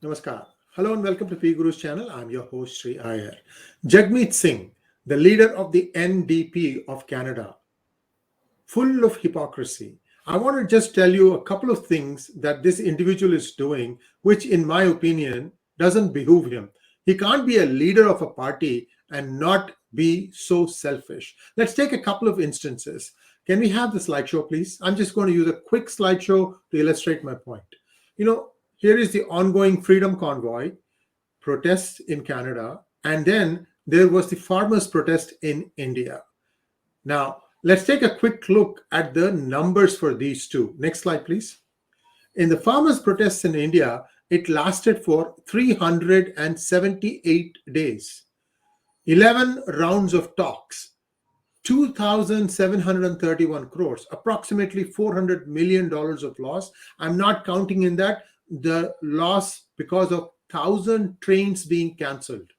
Namaskar. Hello and welcome to PGurus channel. I'm your host Sri Iyer. Jagmeet Singh, the leader of the NDP of Canada, full of hypocrisy. I want to just tell you a couple of things that this individual is doing, which in my opinion doesn't behoove him. He can't be a leader of a party and not be so selfish. Let's take a couple of instances. Can we have the slideshow, please? I'm just going to use a quick slideshow to illustrate my point. Here is the ongoing Freedom Convoy protests in Canada, and then there was the farmers' protest in India. Now, let's take a quick look at the numbers for these two. Next slide, please. In the farmers' protests in India, it lasted for 378 days, 11 rounds of talks, 2,731 crores, approximately $400 million of loss. I'm not counting in that the loss because of 1,000 trains being cancelled,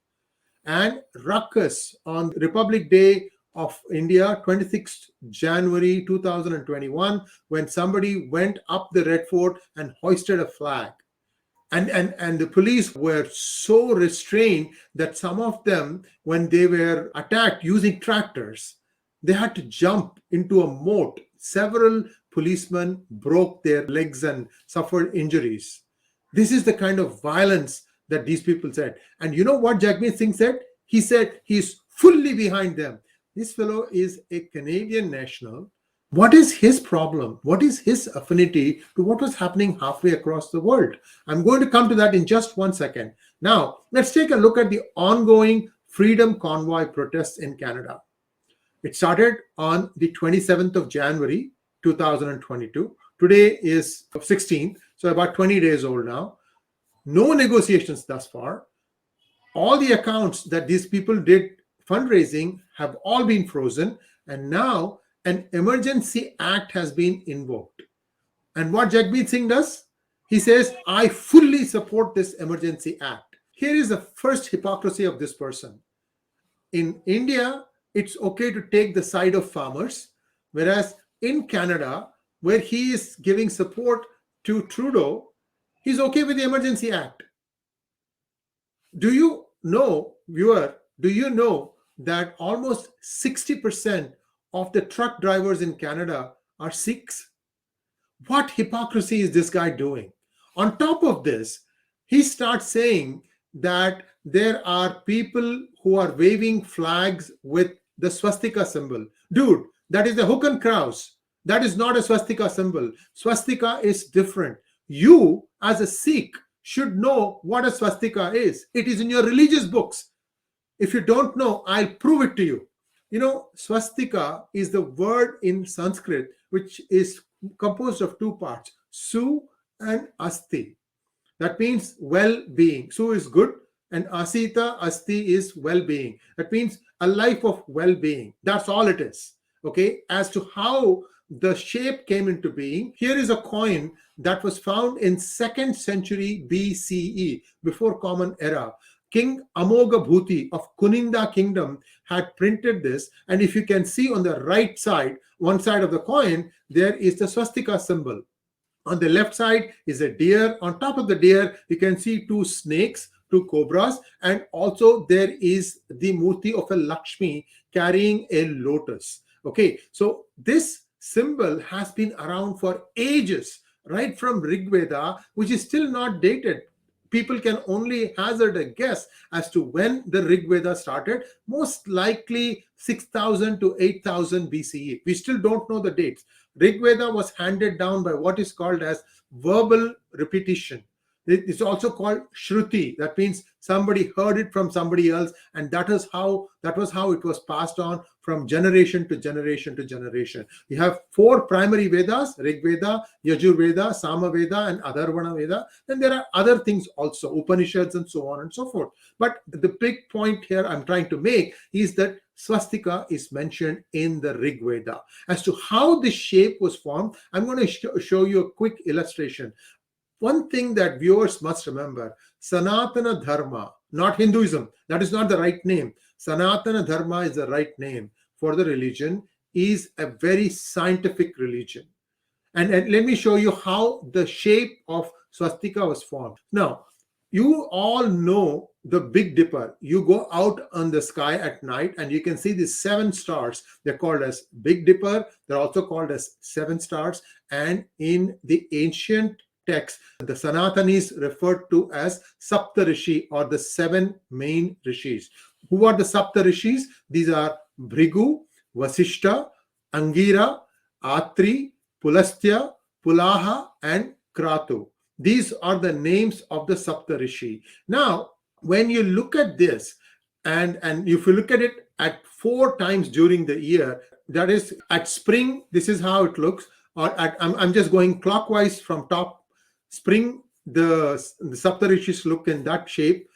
and ruckus on Republic Day of India, 26th January 2021, when somebody went up the Red Fort and hoisted a flag. And the police were so restrained that some of them, when they were attacked using tractors, they had to jump into a moat. Several policemen broke their legs and suffered injuries. This is the kind of violence that these people said. And you know what Jagmeet Singh said? He said he's fully behind them. This fellow is a Canadian national. What is his problem? What is his affinity to what was happening halfway across the world? I'm going to come to that in just 1 second. Now, let's take a look at the ongoing Freedom Convoy protests in Canada. It started on the 27th of January, 2022. Today is 16th, so about 20 days old now. No negotiations thus far. All the accounts that these people did fundraising have all been frozen, and now an emergency act has been invoked. And what Jagmeet Singh does? He says, I fully support this emergency act. Here is the first hypocrisy of this person. In India, it's okay to take the side of farmers, whereas in Canada, where he is giving support to Trudeau, he's okay with the Emergency Act. Do you know, viewer, do you know that almost 60% of the truck drivers in Canada are Sikhs? What hypocrisy is this guy doing? On top of this, he starts saying that there are people who are waving flags with the swastika symbol. Dude, that is the hook and crows. That is not a swastika symbol. Swastika is different. You, as a Sikh, should know what a swastika is. It is in your religious books. If you don't know, I'll prove it to you. You know, swastika is the word in Sanskrit which is composed of two parts, su and asti. That means well-being. Su is good, and asita, asti is well-being. That means a life of well-being. That's all it is. Okay, as to how the shape came into being, here is a coin that was found in 2nd century BCE, before Common Era. King 𝗣𝗂𝘂𝘀𝘀𝘀 of Kuninda Kingdom had printed this, and if you can see on the right side, one side of the coin, there is the swastika symbol. On the left side is a deer. On top of the deer, you can see two snakes, two cobras, and also there is the murti of a Lakshmi carrying a lotus. Okay, so this symbol has been around for ages, right from Rig Veda, which is still not dated. People can only hazard a guess as to when the Rig Veda started, most likely 6,000 to 8,000 BCE. We still don't know the dates. Rig Veda was handed down by what is called as verbal repetition. It's also called Shruti. That means somebody heard it from somebody else, and that was how it was passed on from generation to generation to generation. We have 4 primary Vedas: Rig Veda, Yajur Veda, Sama Veda, and Atharvana Veda. Then there are other things also, Upanishads and so on and so forth. But the big point here I'm trying to make is that swastika is mentioned in the Rig Veda. As to how this shape was formed, I'm going to show you a quick illustration. One thing that viewers must remember, Sanatana Dharma, not Hinduism, that is not the right name. Sanatana Dharma is the right name for the religion, is a very scientific religion. And let me show you how the shape of swastika was formed. Now, You all know the Big Dipper. You go out on the sky at night and you can see these 7 stars. They're called as Big Dipper. They're also called as 7 stars. And in the ancient text, the Sanatanis referred to as Saptarishi, or the 7 main rishis. Who are the Saptarishis? These are Bhrigu, Vasishta, Angira, Atri, Pulastya, Pulaha, and Kratu. These are the names of the Saptarishi. Now, when you look at this, and if you look at it at 4 times during the year, that is at spring, this is how it looks. Or I'm just going clockwise from top. Spring, the Saptarishis look in that shape.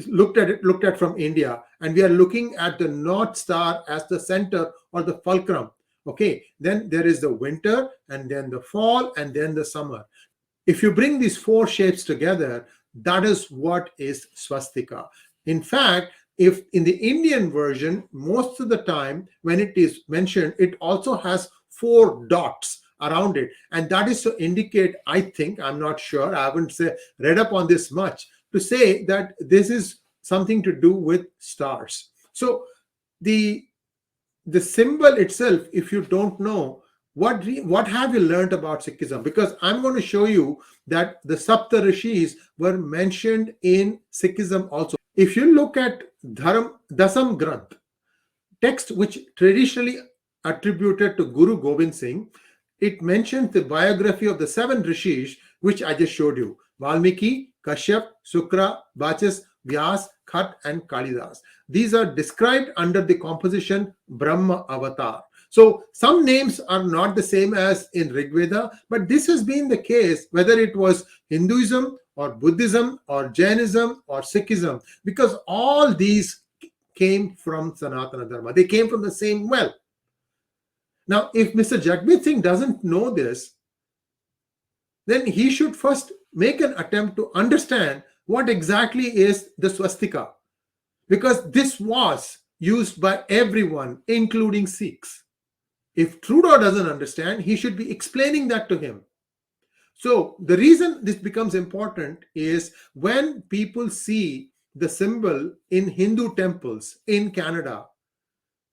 Looked at from India, and we are looking at the North Star as the center or the fulcrum. Okay, then there is the winter, and then the fall, and then the summer. If you bring these 4 shapes together, that is what is swastika. In fact, if in the Indian version, most of the time when it is mentioned, it also has 4 dots around it. And that is to indicate, I think, I'm not sure, I haven't read up on this much, to say that this is something to do with stars. So the symbol itself, if you don't know, what have you learned about Sikhism? Because I'm going to show you that the Saptarishis were mentioned in Sikhism also. If you look at Dasam Granth, text which traditionally attributed to Guru Gobind Singh, it mentions the biography of the 7 rishis, which I just showed you: Valmiki, Kashyap, Sukra, Bachas, Vyas, Khat, and Kalidas. These are described under the composition Brahma Avatar. So some names are not the same as in Rig Veda, but this has been the case whether it was Hinduism or Buddhism or Jainism or Sikhism, because all these came from Sanatana Dharma. They came from the same well. Now, if Mr. Jagmeet Singh doesn't know this, then he should first make an attempt to understand what exactly is the swastika, because this was used by everyone, including Sikhs. If Trudeau doesn't understand, he should be explaining that to him. So the reason this becomes important is when people see the symbol in Hindu temples in Canada,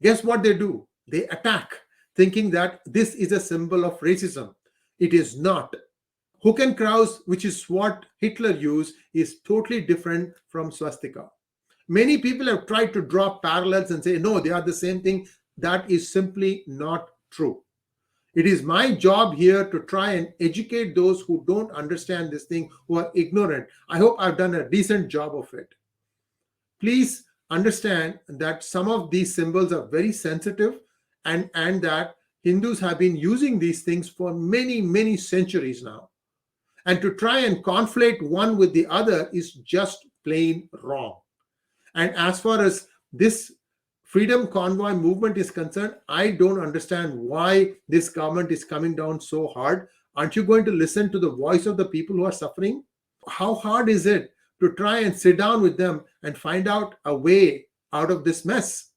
guess what they do? They attack, thinking that this is a symbol of racism. It is not. 𝗪𝘂𝘀𝘀, which is what Hitler used, is totally different from swastika. Many people have tried to draw parallels and say, no, they are the same thing. That is simply not true. It is my job here to try and educate those who don't understand this thing, who are ignorant. I hope I've done a decent job of it. Please understand that some of these symbols are very sensitive, and that Hindus have been using these things for many, many centuries now. And to try and conflate one with the other is just plain wrong. And as far as this Freedom Convoy movement is concerned, I don't understand why this government is coming down so hard. Aren't you going to listen to the voice of the people who are suffering? How hard is it to try and sit down with them and find out a way out of this mess?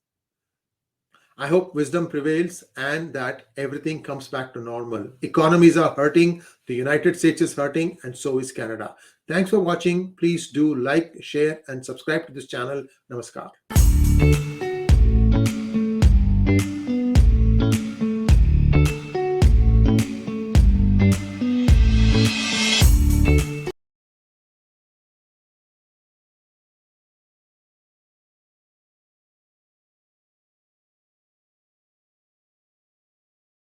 I hope wisdom prevails and that everything comes back to normal. Economies are hurting, the United States is hurting, and so is Canada. Thanks for watching. Please do like, share, and subscribe to this channel. Namaskar.